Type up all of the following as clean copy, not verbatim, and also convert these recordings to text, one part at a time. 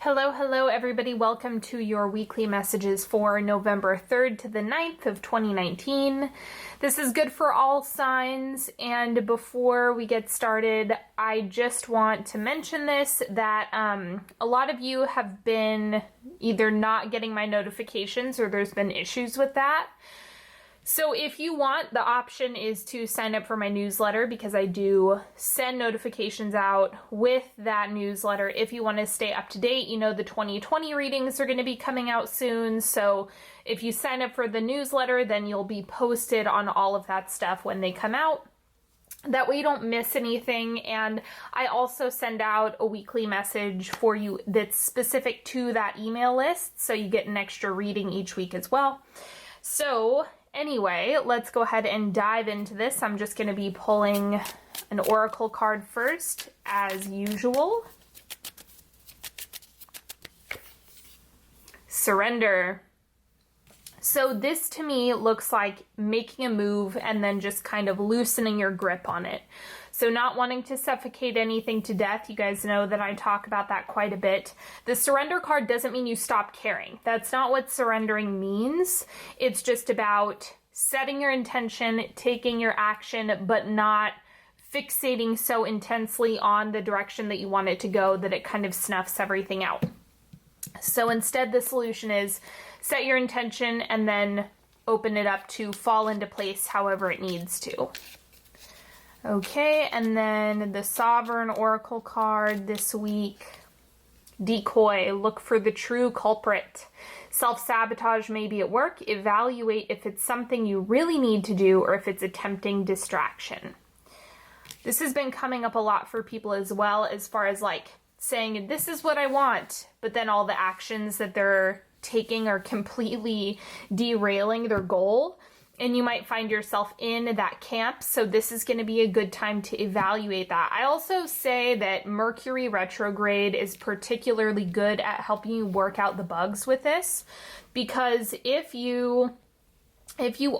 Hello, hello everybody. Welcome to your weekly messages for November 3rd to the 9th of 2019. This is good for all signs, and before we get started, I just want to mention this, that a lot of you have been either not getting my notifications or there's been issues with that. So if you want, the option is to sign up for my newsletter, because I do send notifications out with that newsletter. If you want to stay up to date, you know the 2020 readings are going to be coming out soon. So if you sign up for the newsletter, then you'll be posted on all of that stuff when they come out. That way you don't miss anything. And I also send out a weekly message for you that's specific to that email list, so you get an extra reading each week as well. So anyway, let's go ahead and dive into this. I'm just going to be pulling an oracle card first, as usual. Surrender. So this to me looks like making a move and then just kind of loosening your grip on it. So not wanting to suffocate anything to death. You guys know that I talk about that quite a bit. The surrender card doesn't mean you stop caring. That's not what surrendering means. It's just about setting your intention, taking your action, but not fixating so intensely on the direction that you want it to go that it kind of snuffs everything out. So instead, the solution is set your intention and then open it up to fall into place however it needs to. Okay, and then the Sovereign Oracle card this week. Decoy, look for the true culprit. Self-sabotage may be at work. Evaluate if it's something you really need to do or if it's a tempting distraction. This has been coming up a lot for people as well, as far as like saying, this is what I want, but then all the actions that they're taking are completely derailing their goal. And you might find yourself in that camp. So this is going to be a good time to evaluate that. I also say that Mercury retrograde is particularly good at helping you work out the bugs with this, because if you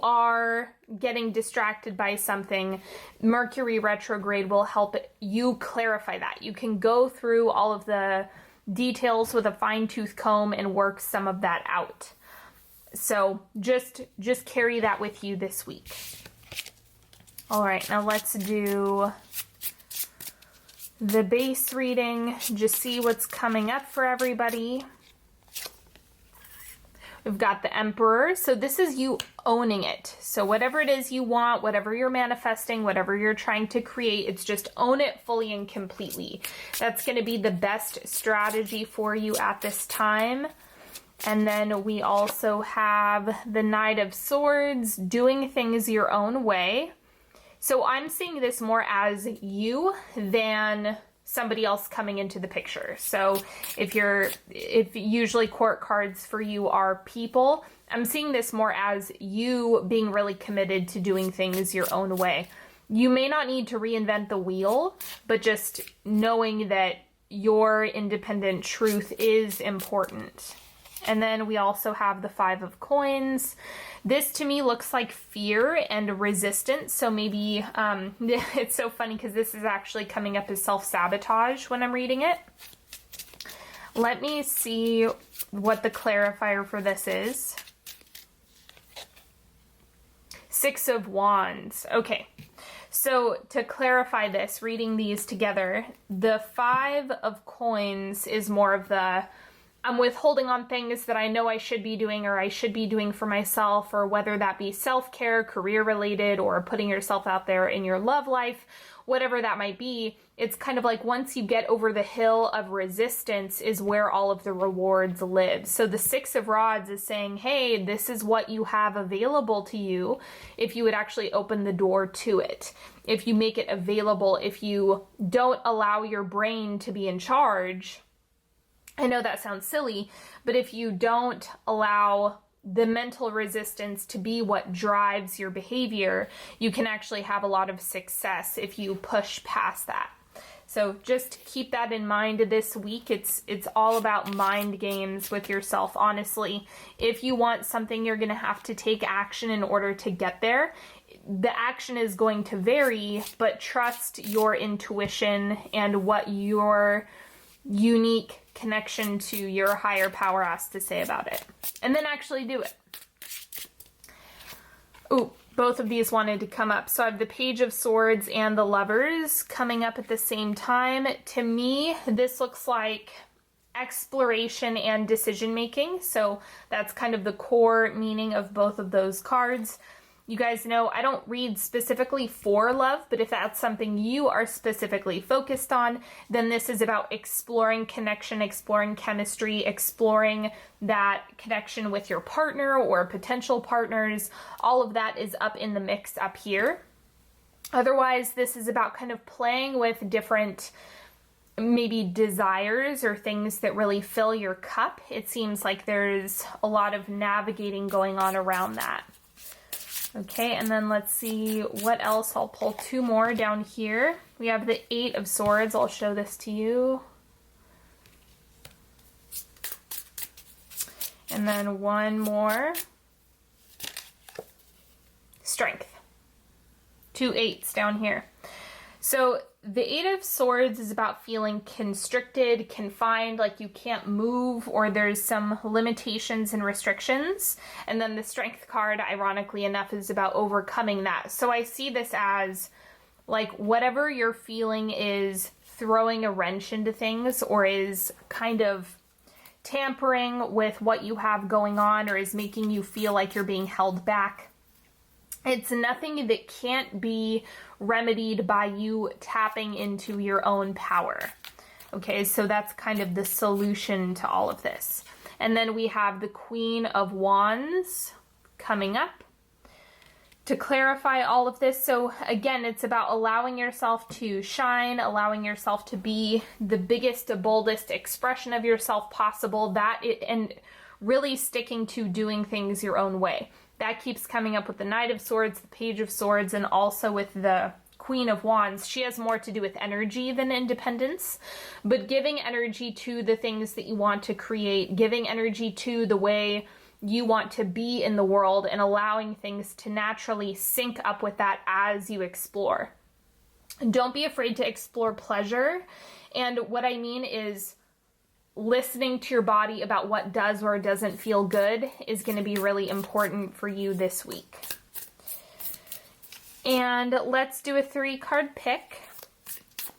are getting distracted by something, Mercury retrograde will help you clarify that. You can go through all of the details with a fine-tooth comb and work some of that out. So just carry that with you this week. All right, now let's do the base reading. Just see what's coming up for everybody. We've got the Emperor. So this is you owning it. So whatever it is you want, whatever you're manifesting, whatever you're trying to create, it's just own it fully and completely. That's going to be the best strategy for you at this time. And then we also have the Knight of Swords, doing things your own way. So I'm seeing this more as you than somebody else coming into the picture. So if usually court cards for you are people, I'm seeing this more as you being really committed to doing things your own way. You may not need to reinvent the wheel, but just knowing that your independent truth is important. And then we also have the Five of Coins. This to me looks like fear and resistance. So maybe it's so funny because this is actually coming up as self-sabotage when I'm reading it. Let me see what the clarifier for this is. Six of Wands. Okay. So to clarify this, reading these together, the Five of Coins is more of the I'm withholding on things that I know I should be doing or I should be doing for myself, or whether that be self-care, career-related, or putting yourself out there in your love life, whatever that might be. It's kind of like once you get over the hill of resistance is where all of the rewards live. So the Six of Rods is saying, hey, this is what you have available to you if you would actually open the door to it. If you make it available, if you don't allow your brain to be in charge. I know that sounds silly, but if you don't allow the mental resistance to be what drives your behavior, you can actually have a lot of success if you push past that. So just keep that in mind this week. It's all about mind games with yourself, honestly. If you want something, you're going to have to take action in order to get there. The action is going to vary, but trust your intuition and what your unique connection to your higher power has to say about it. And then actually do it. Ooh, both of these wanted to come up. So I have the Page of Swords and the Lovers coming up at the same time. To me, this looks like exploration and decision making. So that's kind of the core meaning of both of those cards. You guys know I don't read specifically for love, but if that's something you are specifically focused on, then this is about exploring connection, exploring chemistry, exploring that connection with your partner or potential partners. All of that is up in the mix up here. Otherwise, this is about kind of playing with different maybe desires or things that really fill your cup. It seems like there's a lot of navigating going on around that. Okay, and then let's see what else. I'll pull two more down here. We have the Eight of Swords. I'll show this to you. And then one more. Strength. Two eights down here. So the Eight of Swords is about feeling constricted, confined, like you can't move, or there's some limitations and restrictions. And then the Strength card, ironically enough, is about overcoming that. So I see this as like whatever you're feeling is throwing a wrench into things, or is kind of tampering with what you have going on, or is making you feel like you're being held back. It's nothing that can't be remedied by you tapping into your own power. Okay, so that's kind of the solution to all of this. And then we have the Queen of Wands coming up to clarify all of this. So again, it's about allowing yourself to shine, allowing yourself to be the biggest, boldest expression of yourself possible, and really sticking to doing things your own way. That keeps coming up with the Knight of Swords, the Page of Swords, and also with the Queen of Wands. She has more to do with energy than independence, but giving energy to the things that you want to create, giving energy to the way you want to be in the world, and allowing things to naturally sync up with that as you explore. Don't be afraid to explore pleasure. And what I mean is listening to your body about what does or doesn't feel good is going to be really important for you this week. And let's do a 3-card pick.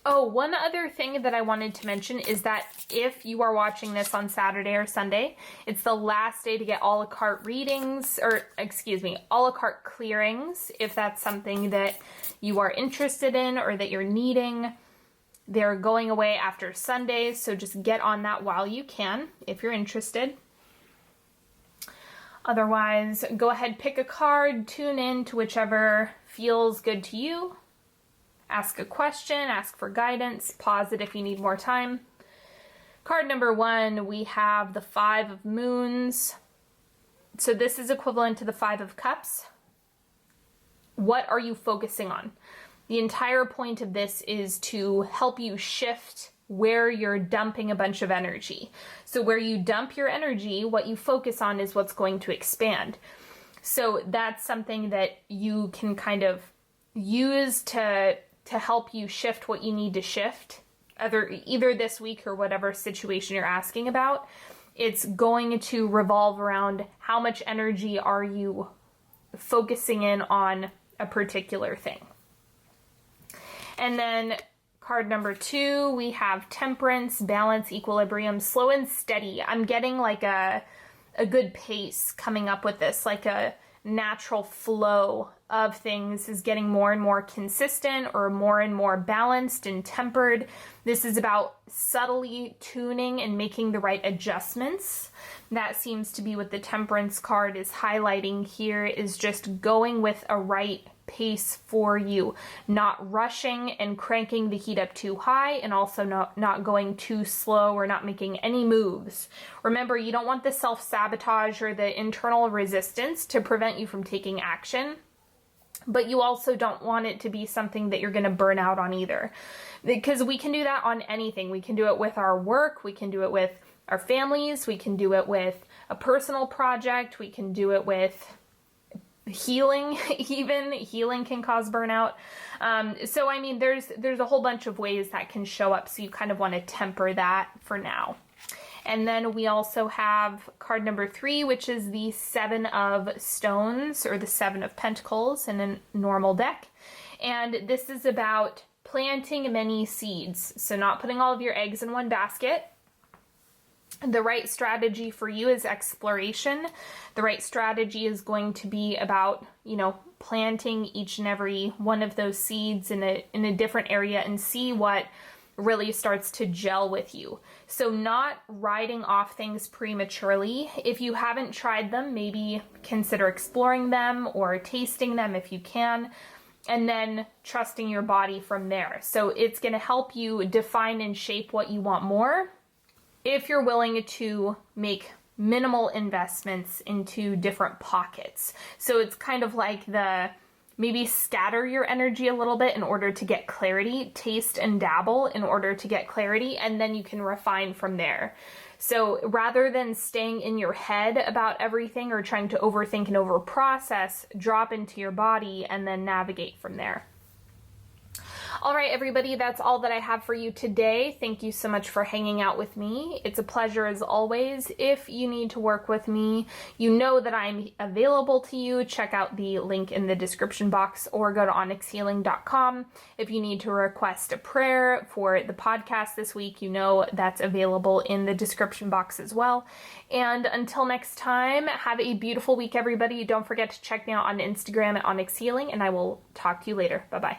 Oh, one other thing that I wanted to mention is that if you are watching this on Saturday or Sunday, it's the last day to get a la carte readings, or excuse me, a la carte clearings, if that's something that you are interested in or that you're needing. They're going away after Sunday, so just get on that while you can if you're interested. Otherwise, go ahead, pick a card, tune in to whichever feels good to you. Ask a question, ask for guidance, pause it if you need more time. Card number 1, we have the 5 of Moons. So this is equivalent to the 5 of Cups. What are you focusing on? The entire point of this is to help you shift where you're dumping a bunch of energy. So where you dump your energy, what you focus on is what's going to expand. So that's something that you can kind of use to help you shift what you need to shift, either this week or whatever situation you're asking about. It's going to revolve around how much energy are you focusing in on a particular thing. And then card number 2, we have Temperance, Balance, Equilibrium, Slow and Steady. I'm getting like a good pace coming up with this, like a natural flow of things is getting more and more consistent, or more and more balanced and tempered. This is about subtly tuning and making the right adjustments. That seems to be what the Temperance card is highlighting here, is just going with a right pace for you, not rushing and cranking the heat up too high, and also not going too slow or not making any moves. Remember, you don't want the self-sabotage or the internal resistance to prevent you from taking action, but you also don't want it to be something that you're going to burn out on either, because we can do that on anything. We can do it with our work, we can do it with our families, we can do it with a personal project, we can do it with healing, even healing can cause burnout. So I mean, there's a whole bunch of ways that can show up, so you kind of want to temper that for now. And then we also have card number 3, which is the 7 of Stones, or the 7 of Pentacles in a normal deck. And this is about planting many seeds. So not putting all of your eggs in one basket. The right strategy for you is exploration. The right strategy is going to be about, you know, planting each and every one of those seeds in a different area and see what really starts to gel with you. So not writing off things prematurely. If you haven't tried them, maybe consider exploring them or tasting them if you can, and then trusting your body from there. So it's going to help you define and shape what you want more if you're willing to make minimal investments into different pockets. So it's kind of like maybe scatter your energy a little bit in order to get clarity, taste and dabble in order to get clarity, and then you can refine from there. So rather than staying in your head about everything or trying to overthink and overprocess, drop into your body and then navigate from there. All right, everybody, that's all that I have for you today. Thank you so much for hanging out with me. It's a pleasure as always. If you need to work with me, you know that I'm available to you. Check out the link in the description box or go to onyxhealing.com. If you need to request a prayer for the podcast this week, you know that's available in the description box as well. And until next time, have a beautiful week, everybody. Don't forget to check me out on Instagram at onyxhealing, and I will talk to you later. Bye-bye.